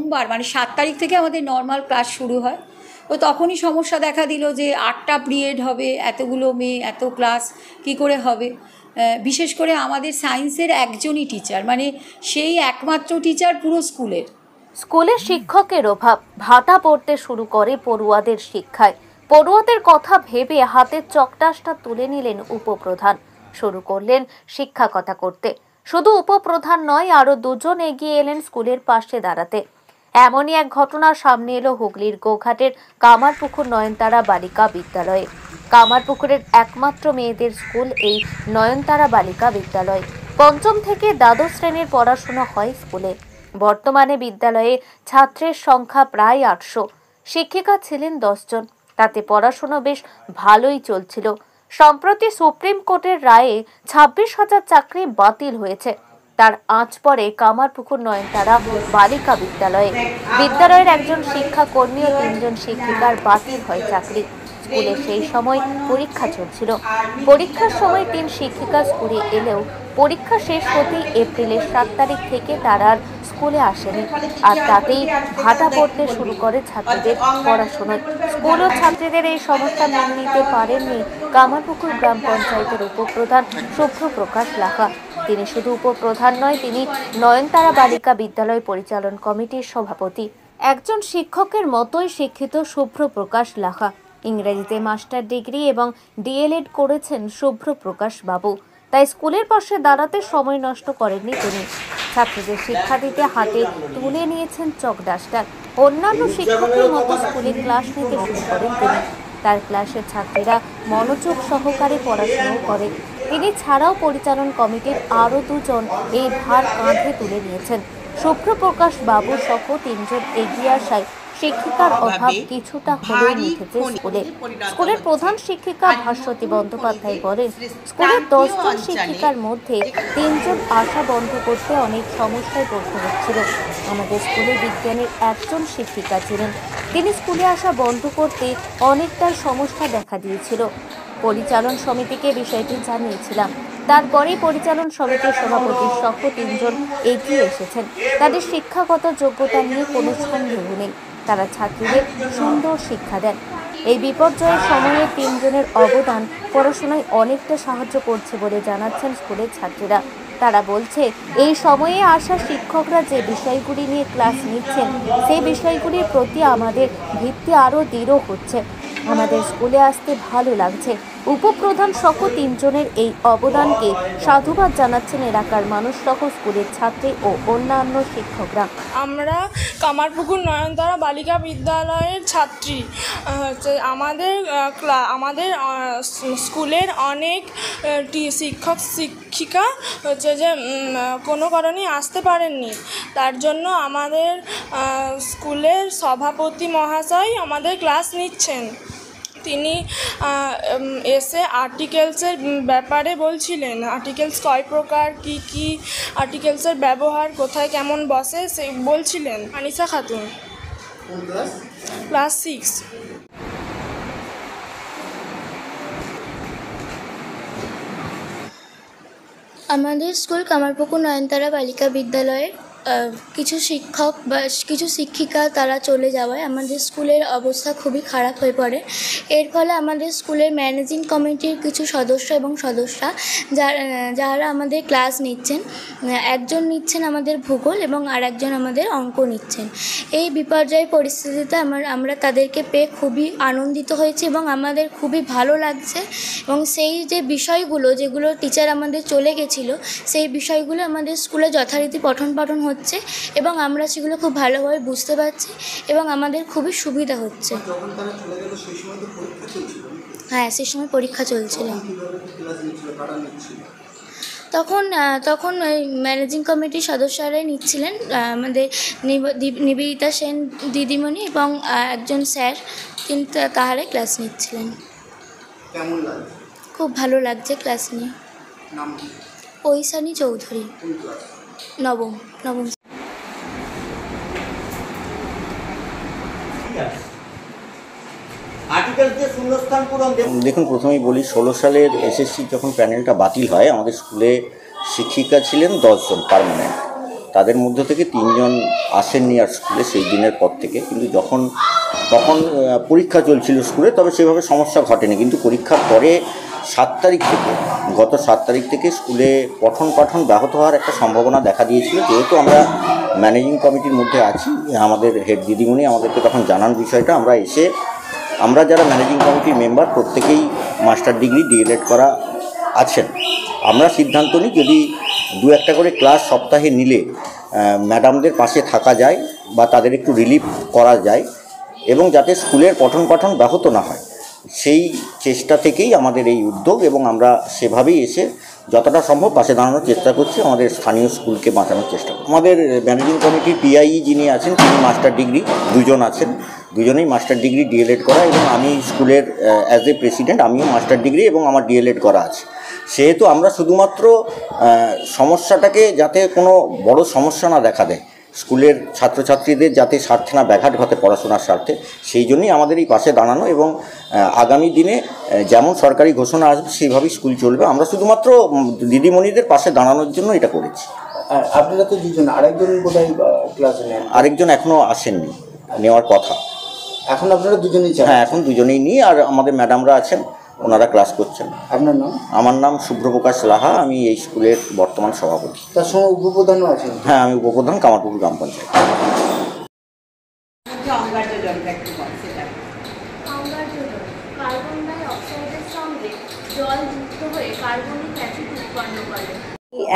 সোমবার মানে 7 তারিখ থেকে আমাদের নর্মাল ক্লাস শুরু হয়। তো তখনই সমস্যা দেখা দিল যে 8টা পিরিয়ড হবে, এতগুলো মেয়ে, এত ক্লাস কী করে হবে। বিশেষ করে আমাদের সায়েন্সের একজনই টিচার, মানে সেই একমাত্র টিচার পুরো স্কুলের। স্কুলে শিক্ষকের অভাব, ভাটা পড়তে শুরু করে পড়ুয়াদের শিক্ষায়। পড়ুয়াদের কথা ভেবে হাতের চকটাসটা তুলে নিলেন উপপ্রধান, শুরু করলেন শিক্ষকতা করতে। শুধু উপপ্রধান নয়, আরও দুজন এগিয়ে এলেন স্কুলের পাশে দাঁড়াতে। এমনই এক ঘটনা সামনে এলো হুগলির গোঘাটের কামারপুকুর নয়নতারা বালিকা বিদ্যালয়ে। কামারপুকুরের একমাত্র মেয়েদের স্কুল এই নয়নতারা বালিকা বিদ্যালয়। পঞ্চম থেকে দ্বাদশ শ্রেণীর পড়াশোনা হয় স্কুলে। বর্তমানে বিদ্যালয়ে ছাত্রের সংখ্যা প্রায় 800। শিক্ষিকা ছিলেন 10 জন। তাতে পড়াশোনা বেশ ভালোই চলছিল। সম্প্রতি সুপ্রিম কোর্টের রায়ে 26,000 চাকরি বাতিল হয়েছে। তার আঁচ পড়ে কামারপুকুর নয়নতারা বালিকা বিদ্যালয়ে। বিদ্যালয়ের একজন শিক্ষাকর্মী ও 3 জন শিক্ষিকার বাতিল হয় চাকরি। স্কুলে সেই সময় পরীক্ষা চলছিল। পরীক্ষার সময় 3 শিক্ষিকা স্কুলে এলেও পরীক্ষা শেষ হতেই এপ্রিলের 7 তারিখ থেকে তারা আর স্কুলে আসেনি। আর তাতেই ভাটা পড়তে শুরু করে ছাত্রীদের পড়াশোনায়। স্কুল ও ছাত্রীদের এই সমস্যা মেনে নিতে পারেননি কামারপুকুর গ্রাম পঞ্চায়েতের উপপ্রধান শুভ্রপ্রকাশ লাহা। তিনি শুধু উপপ্রধান নয়, তিনি নয়নতারা বালিকা বিদ্যালয় পরিচালন কমিটির সভাপতি। একজন শিক্ষকের মতোই শিক্ষিত শুভ্রপ্রকাশ লাহা। ইংরেজিতে মাস্টার ডিগ্রি এবং ডিএলএড করেছেন শুভ্রপ্রকাশ বাবু। তাই স্কুলের পাশে দাঁড়াতে সময় নষ্ট করেননি তিনি। ছাত্রীদের শিক্ষা দিতে হাতে তুলে নিয়েছেন চক ডাস্টার। অন্যান্য শিক্ষকের মতো স্কুলে ক্লাস নিতে শুরু করেন তিনি। তার ক্লাসের ছাত্রীরা মনোযোগ সহকারে পড়াশোনা করে। তিনি ছাড়াও পরিচালন কমিটির আরও 2 জন এই ভার কাঁধে তুলে নিয়েছেন। শুভ্রপ্রকাশ বাবু সহ 3 জন এগিয়ে আসায় শিক্ষিকার অভাব কিছুটা হলেও মিটেছে স্কুলে। স্কুলের প্রধান শিক্ষিকা ভাস্বতী বন্দ্যোপাধ্যায় বলেন, স্কুলের 10 জন শিক্ষিকার মধ্যে 3 জন আসা বন্ধ করতে অনেক সমস্যায় পড়তে হচ্ছিল। আমাদের স্কুলে বিজ্ঞানের একজন শিক্ষিকা ছিলেন। তিনি স্কুলে আসা বন্ধ করতে অনেকটাই সমস্যা দেখা দিয়েছিল। পরিচালন সমিতিকে বিষয়টি জানিয়েছিলাম। তারপরেই পরিচালন সমিতির সভাপতি সহ 3 জন এগিয়ে এসেছেন। তাদের শিক্ষাগত যোগ্যতা নিয়ে কোনো সন্দেহ নেই। তারা ছাত্রীদের সুন্দর শিক্ষা দেন। এই বিপর্যয়ের সময়ে 3 জনের অবদান পড়াশোনায় অনেকটা সাহায্য করছে বলে জানাচ্ছেন স্কুলের ছাত্রীরা। তারা বলছে, এই সময়ে আসা শিক্ষকরা যে বিষয়গুলি নিয়ে ক্লাস নিচ্ছেন, সেই বিষয়গুলির প্রতি আমাদের ভিত্তি আরও দৃঢ় হচ্ছে। আমাদের স্কুলে আসতে ভালো লাগছে। উপপ্রধান সহ 3 জনের এই অবদানকে সাধুবাদ জানাচ্ছেন এলাকার মানুষ সহ স্কুলের ছাত্রী ও অন্যান্য শিক্ষকরা। আমরা কামারপুকুর নয়নতারা বালিকা বিদ্যালয়ের ছাত্রী। আমাদের স্কুলের অনেক শিক্ষক শিক্ষিকা যে কোনো কারণে আসতে পারেননি। তার জন্য আমাদের স্কুলের সভাপতি মহাশয় আমাদের ক্লাস নিচ্ছেন। তিনি এসে আর্টিকেলসের ব্যাপারে বলছিলেন, আর্টিকেলস কয় প্রকার, কি আর্টিকেলসের ব্যবহার কোথায় কেমন বসে সে বলছিলেন। আনিসা খাতুন, ক্লাস 6। আমাদের স্কুল কামারপুকুর নয়নতারা বালিকা বিদ্যালয়ের কিছু শিক্ষক বা কিছু শিক্ষিকা তারা চলে যাওয়ায় আমাদের স্কুলের অবস্থা খুবই খারাপ হয়ে পড়ে। এর ফলে আমাদের স্কুলের ম্যানেজিং কমিটির কিছু সদস্য এবং সদস্যরা যারা আমাদের ক্লাস নিচ্ছেন, একজন নিচ্ছেন আমাদের ভূগোল এবং আর একজন আমাদের অঙ্ক নিচ্ছেন। এই বিপর্যয় পরিস্থিতিতে আমরা তাদেরকে পেয়ে খুবই আনন্দিত হয়েছি এবং আমাদের খুবই ভালো লাগছে। এবং সেই যে বিষয়গুলো যেগুলো টিচার আমাদের চলে গেছিলো, সেই বিষয়গুলো আমাদের স্কুলে যথারীতি পঠন পাঠন হচ্ছে এবং আমরা সেগুলো খুব ভালোভাবে বুঝতে পারছি এবং আমাদের খুবই সুবিধা হচ্ছে। হ্যাঁ, সেই সময় পরীক্ষা চলছিল। তখন ওই ম্যানেজিং কমিটির সদস্যরাই নিচ্ছিলেন, আমাদের নিবেদিতা সেন দিদিমণি এবং একজন স্যার, কিন্তু তাহারাই ক্লাস নিচ্ছিলেন। খুব ভালো লাগছে ক্লাস নিয়ে। ঐশানী চৌধুরী, নবম। দেখুন, প্রথমেই বলি, 16 সালের এসএসসি যখন প্যানেলটা বাতিল হয়, আমাদের স্কুলে শিক্ষিকা ছিলেন 10 জন পার্মানেন্ট। তাদের মধ্য থেকে 3 জন আসেননি আর স্কুলে সেই দিনের পর থেকে। কিন্তু তখন পরীক্ষা চলছিল স্কুলে, তবে সেভাবে সমস্যা ঘটেনি। কিন্তু পরীক্ষার পরে গত 7 তারিখ থেকে স্কুলে পঠন পাঠন ব্যাহত হওয়ার একটা সম্ভাবনা দেখা দিয়েছিল। যেহেতু আমরা ম্যানেজিং কমিটির মধ্যে আছি, আমাদের হেড দিদিমণি আমাদেরকে তখন জানান বিষয়টা। আমরা যারা ম্যানেজিং কমিটির মেম্বার প্রত্যেকেই মাস্টার ডিগ্রি ডিএলএড করা আছেন। আমরা সিদ্ধান্ত নিই যদি 2-1টা করে ক্লাস সপ্তাহে নিলে ম্যাডামদের পাশে থাকা যায় বা তাদের একটু রিলিফ করা যায় এবং যাতে স্কুলের পঠন পাঠন ব্যাহত না হয়, সেই চেষ্টা থেকেই আমাদের এই উদ্যোগ। এবং আমরা সেভাবেই এসে যতটা সম্ভব পাশে দাঁড়ানোর চেষ্টা করছি, আমাদের স্থানীয় স্কুলকে বাঁচানোর চেষ্টা করছি। আমাদের ম্যানেজিং কমিটির পিআই যিনি আছেন তিনি মাস্টার ডিগ্রি, 2 জন আছেন, দুজনেই মাস্টার ডিগ্রি ডিএলএড করা। এবং আমি স্কুলের অ্যাজ এ প্রেসিডেন্ট আমিও মাস্টার ডিগ্রি এবং আমার ডিএলএড করা আছে। সেহেতু আমরা শুধুমাত্র সমস্যাটাকে যাতে কোনো বড় সমস্যা না দেখা দেয়, স্কুলের ছাত্রছাত্রীদের যাতে স্বার্থে না ব্যাঘাত ঘটে পড়াশোনার স্বার্থে, সেই জন্যই আমাদের এই পাশে দাঁড়ানো। এবং আগামী দিনে যেমন সরকারি ঘোষণা আসবে সেইভাবেই স্কুল চলবে। আমরা শুধুমাত্র দিদিমণিদের পাশে দাঁড়ানোর জন্য এটা করেছি। আর আপনারা তো 2 জন, আরেকজন কোথায় ক্লাসে নেন? আরেকজন এখনও আসেননি, নেওয়ার কথা। এখন আপনারা 2 জনই চান? হ্যাঁ, এখন 2 জনেই নিই। আর আমাদের ম্যাডামরা আছেন, ওনারা ক্লাস করছেন। আপনার নাম? আমার নাম শুভ্রপ্রকাশ লাহা, আমি এই স্কুলের বর্তমান সভাপতি। তার সঙ্গে উপপ্রধানও আছেন? হ্যাঁ, আমি উপপ্রধান, কামারপুকুর গ্রাম পঞ্চায়েত। কার্বন ডাই অক্সাইডের সঙ্গে জল যুক্ত হয়ে কার্বনিক অ্যাসিড উৎপন্ন করে।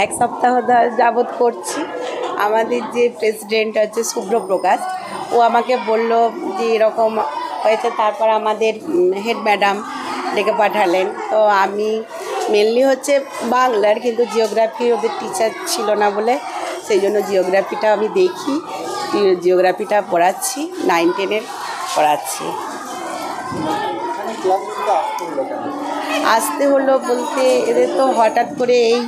1 সপ্তাহ যাবৎ করছি। আমাদের যে প্রেসিডেন্ট হচ্ছে শুভ্রপ্রকাশ, ও আমাকে বলল যে এরকম হয়েছে। তারপর আমাদের হেড ম্যাডাম ডেকে পাঠালেন। তো আমি মেনলি হচ্ছে বাংলার, কিন্তু জিওগ্রাফি ওদের টিচার ছিল না বলে সেই জন্য জিওগ্রাফিটা আমি দেখি, জিওগ্রাফিটা পড়াচ্ছি, 9-10-এর পড়াচ্ছি। আসতে হলো বলতে এদের তো হঠাৎ করে এই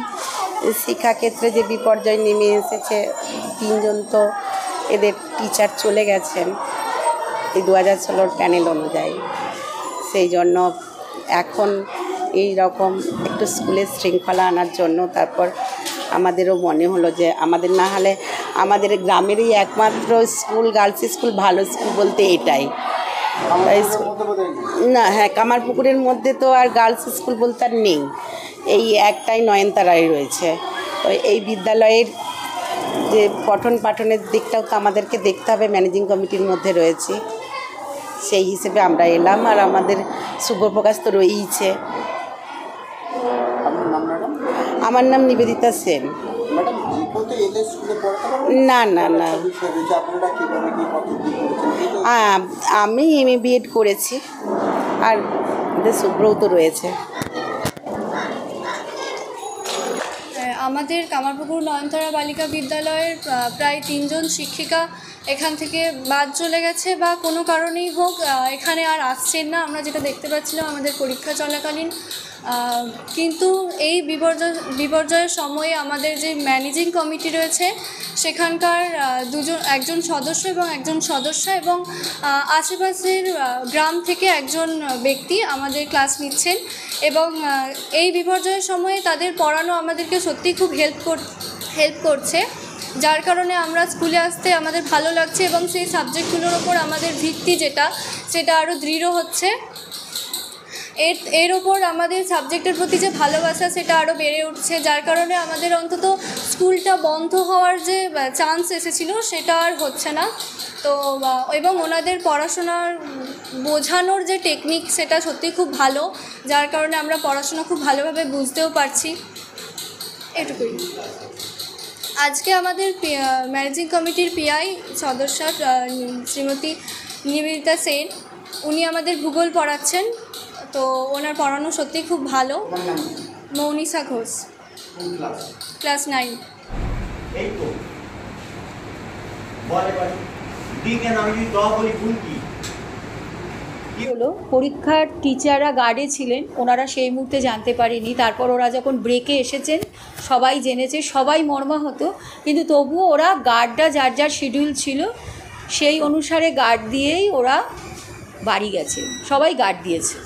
শিক্ষাক্ষেত্রে যে বিপর্যয় নেমে এসেছে, 3 জন তো এদের টিচার চলে গেছেন এই 2016 প্যানেল অনুযায়ী। সেই জন্য এখন এই রকম একটু স্কুলের শৃঙ্খলা আনার জন্য তারপর আমাদেরও মনে হলো যে আমাদের না হলে আমাদের গ্রামেরই একমাত্র স্কুল, গার্লস স্কুল, ভালো স্কুল বলতে এটাই। না, হ্যাঁ, কামারপুকুরের মধ্যে তো আর গার্লস স্কুল বলতে আর নেই, এই একটাই নয়নতারায় রয়েছে। তো এই বিদ্যালয়ের যে পঠন পাঠনের দিকটাও তো আমাদেরকে দেখতে হবে, ম্যানেজিং কমিটির মধ্যে রয়েছে, সেই হিসেবে আমরা এলাম। আর আমাদের শুভপ্রকাশ তো রয়েইছে। আমার নাম নিবেদিতা সেন। না না না, আমি এমএ বিএড করেছি, আর শুভ্রও তো রয়েছে। আমাদের কামারপুকুর নয়নতারা বালিকা বিদ্যালয়ের প্রায় 3 জন শিক্ষিকা এখান থেকে বাদ চলে গেছে বা কোনো কারণেই হোক এখানে আর আসছেন না, আমরা যেটা দেখতে পাচ্ছিলাম আমাদের পরীক্ষা চলাকালীন। কিন্তু এই বিপর্যয়ের সময়ে আমাদের যে ম্যানেজিং কমিটি রয়েছে সেখানকার একজন সদস্য এবং একজন সদস্যা এবং আশেপাশের গ্রাম থেকে একজন ব্যক্তি আমাদের ক্লাস নিচ্ছেন এবং এই বিপর্যয়ের সময়ে তাদের পড়ানো আমাদেরকে সত্যিই খুব হেল্প করছে, যার কারণে আমরা স্কুলে আসতে আমাদের ভালো লাগছে এবং সেই সাবজেক্টগুলোর ওপর আমাদের ভিত্তি সেটা আরও দৃঢ় হচ্ছে। এর ওপর আমাদের সাবজেক্টের প্রতি যে ভালোবাসা সেটা আরও বেড়ে উঠছে, যার কারণে আমাদের অন্তত স্কুলটা বন্ধ হওয়ার যে চান্স এসেছিল সেটা আর হচ্ছে না। তো এবং ওনাদের পড়াশোনার বোঝানোর যে টেকনিক সেটা সত্যি খুব ভালো, যার কারণে আমরা পড়াশোনা খুব ভালোভাবে বুঝতেও পারছি। এটুকুই। আজকে আমাদের ম্যানেজিং কমিটির পিআই সদস্যা শ্রীমতী নিবেদিতা সেন, উনি আমাদের ভূগোল পড়াচ্ছেন। তো ওনার পড়ানো সত্যি খুব ভালো। মৌনিসা ঘোষ, ক্লাস 9। হলো পরীক্ষার টিচাররা গার্ডে ছিলেন, ওনারা সেই মুহূর্তে জানতে পারেনি। তারপর ওরা যখন ব্রেকে এসেছেন সবাই জেনেছে, সবাই মর্মাহত, কিন্তু তবুও ওরা গার্ডরা যার যার শিডিউল ছিল সেই অনুসারে গার্ড দিয়েই ওরা বাড়ি গেছে, সবাই গার্ড দিয়েছে।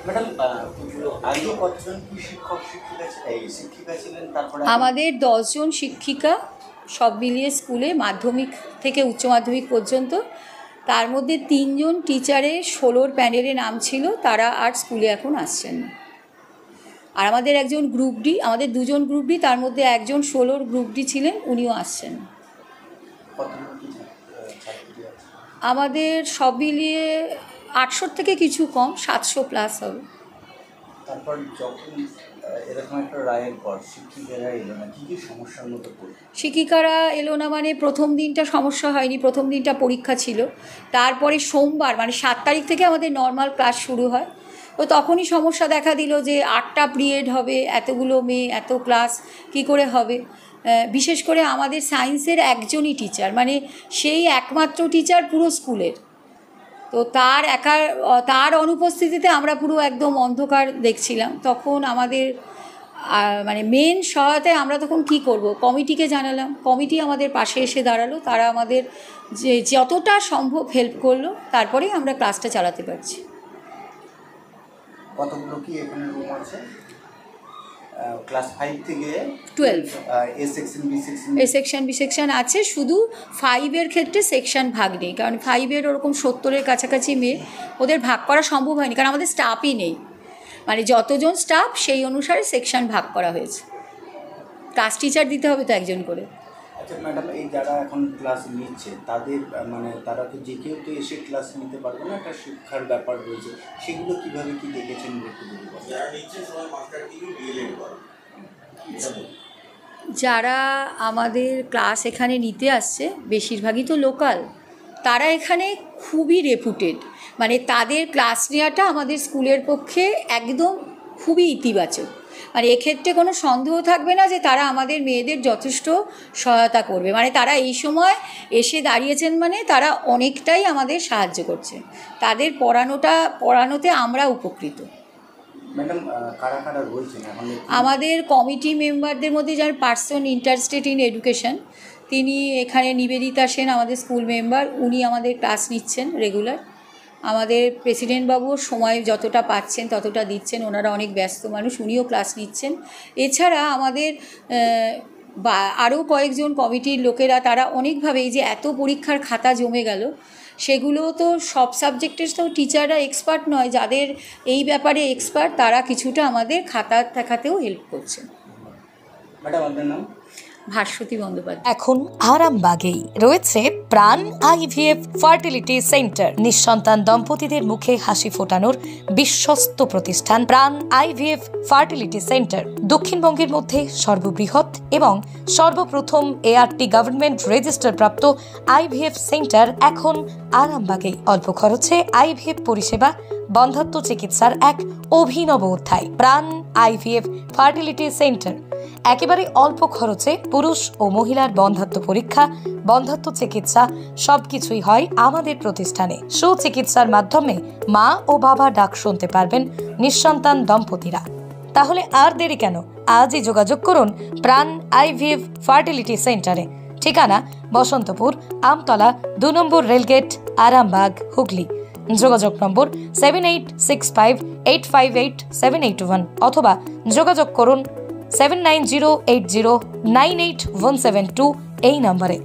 ম্যাডাম আগে কতজন কি শিক্ষিকা ছিলেন? তারপরে আমাদের 10 জন শিক্ষিকা সব মিলিয়ে স্কুলে মাধ্যমিক থেকে উচ্চ মাধ্যমিক পর্যন্ত। তার মধ্যে 3 জন টিচারের 16 প্যানেলে নাম ছিল, তারা আর স্কুলে এখন আসছেন না। আর আমাদের একজন গ্রুপ ডি, আমাদের 2 জন গ্রুপ ডি, তার মধ্যে একজন 16 গ্রুপ ডি ছিলেন, উনিও আসছেন না। আমাদের সব মিলিয়ে 800 থেকে কিছু কম, 700 প্লাস হবে। তারপর যখন এরকম একটা রায়ের পর শিক্ষিকারা এলো না, কী কী সমস্যার মধ্যে পড়ল? শিক্ষিকারা এলো না মানে প্রথম দিনটা সমস্যা হয়নি, প্রথম দিনটা পরীক্ষা ছিল। তারপরে সোমবার মানে 7 তারিখ থেকে আমাদের নর্মাল ক্লাস শুরু হয়। তো তখনই সমস্যা দেখা দিল যে 8টা পিরিয়ড হবে, এতগুলো মেয়ে, এত ক্লাস কী করে হবে। বিশেষ করে আমাদের সায়েন্সের একজনই টিচার, মানে সেই একমাত্র টিচার পুরো স্কুলের। তো তার অনুপস্থিতিতে আমরা পুরো একদম অন্ধকার দেখছিলাম। তখন আমাদের মানে মেন সহায়তায় আমরা তখন কি করব, কমিটিকে জানালাম। কমিটি আমাদের পাশে এসে দাঁড়ালো, তারা আমাদের যে যতটা সম্ভব হেল্প করলো, তারপরেই আমরা ক্লাসটা চালাতে পারছি। কতগুলো কি এখানে রুম আছে? ক্লাস 5 থেকে 12 এ সেকশন, বি সেকশন, এ সেকশন, বি সেকশন আছে, শুধু 5-এর ক্ষেত্রে সেকশন ভাগ নেই, কারণ 5-এর ওরকম 70-এর কাছাকাছি মেয়ে, ওদের ভাগ করা সম্ভব হয়নি, কারণ আমাদের স্টাফই নেই। মানে যতজন স্টাফ সেই অনুসারে সেকশন ভাগ করা হয়েছে। ক্লাস টিচার দিতে হবে তো একজন করে। আচ্ছা ম্যাডাম, এই যারা এখন ক্লাস নিচ্ছে তাদের মানে তারা তো যে কেউ তো এসে ক্লাস নিতে পারবে না, একটা শিক্ষার ব্যাপার রয়েছে, সেগুলো কীভাবে কী দেখেছেন একটু যদি বলেন। যারা আমাদের ক্লাস এখানে নিতে আসছে বেশিরভাগই তো লোকাল, তারা এখানে খুবই রেপুটেড, মানে তাদের ক্লাস নেওয়াটা আমাদের স্কুলের পক্ষে একদম খুবই ইতিবাচক। মানে এক্ষেত্রে কোনো সন্দেহ থাকবে না যে তারা আমাদের মেয়েদের যথেষ্ট সহায়তা করবে। মানে তারা এই সময় এসে দাঁড়িয়েছেন, মানে তারা অনেকটাই আমাদের সাহায্য করছে। তাদের পড়ানোতে আমরা উপকৃত। ম্যাডাম কারা কারা রয়েছেন এখন? আমাদের কমিটি মেম্বারদের মধ্যে যার পার্সন ইন্টারেস্টেড ইন এডুকেশন, তিনি এখানে নিবেদিতা সেন, আমাদের স্কুল মেম্বার, উনি আমাদের ক্লাস নিচ্ছেন রেগুলার। আমাদের প্রেসিডেন্টবাবুও সময় যতটা পাচ্ছেন ততটা দিচ্ছেন, ওনারা অনেক ব্যস্ত মানুষ, উনিও ক্লাস নিচ্ছেন। এছাড়া আমাদের আরও কয়েকজন কমিটির লোকেরা, তারা অনেকভাবে এই যে এত পরীক্ষার খাতা জমে গেল, সেগুলো তো সব সাবজেক্টের তো টিচাররা এক্সপার্ট নয়, যাদের এই ব্যাপারে এক্সপার্ট তারা কিছুটা আমাদের খাতা দেখাতেও হেল্প করছে। ম্যাডাম আপনার নাম? ভাস্বতী বন্দ্যোপাধ্যায়। এখন আরামবাগেই রয়েছে প্রাণ আইভিএফ ফার্টিলিটি সেন্টার। নিঃসন্তান দম্পতিদের মুখে হাসি ফোটানোর বিশ্বস্ত প্রতিষ্ঠান প্রাণ আইভিএফ ফার্টিলিটি সেন্টার দক্ষিণবঙ্গের মধ্যে সর্ববৃহৎ এবং সর্বপ্রথম এআরটি গভর্নমেন্ট রেজিস্টার প্রাপ্ত আইভিএফ সেন্টার এখন আরামবাগেই। অল্প খরচে আইভিএফ পরিষেবা, বন্ধ্যাত্ব চিকিৎসার এক অভিনব অধ্যায়। প্রাণ আইভিএফ ফার্টিলিটি সেন্টার একেবারে অল্প খরচে পুরুষ ও মহিলার বন্ধ্যাত্ব পরীক্ষা, বন্ধ্যাত্ব চিকিৎসা সবকিছুই হয় আমাদের প্রতিষ্ঠানে। সুচিকিৎসার মাধ্যমে মা ও বাবা ডাক শুনতে পারবেন নিঃসন্তান দম্পতিরা। তাহলে আর দেরি কেন, আজই যোগাযোগ করুন প্রাণ আইভিএফ ফার্টিলিটি সেন্টারে। ঠিকানা বসন্তপুর, আমতলা, 2 নম্বর রেলগেট, আরামবাগ, হুগলি। যোগাযোগ নম্বর 7865858781 অথবা যোগাযোগ করুন 7908098172 এই নম্বরে।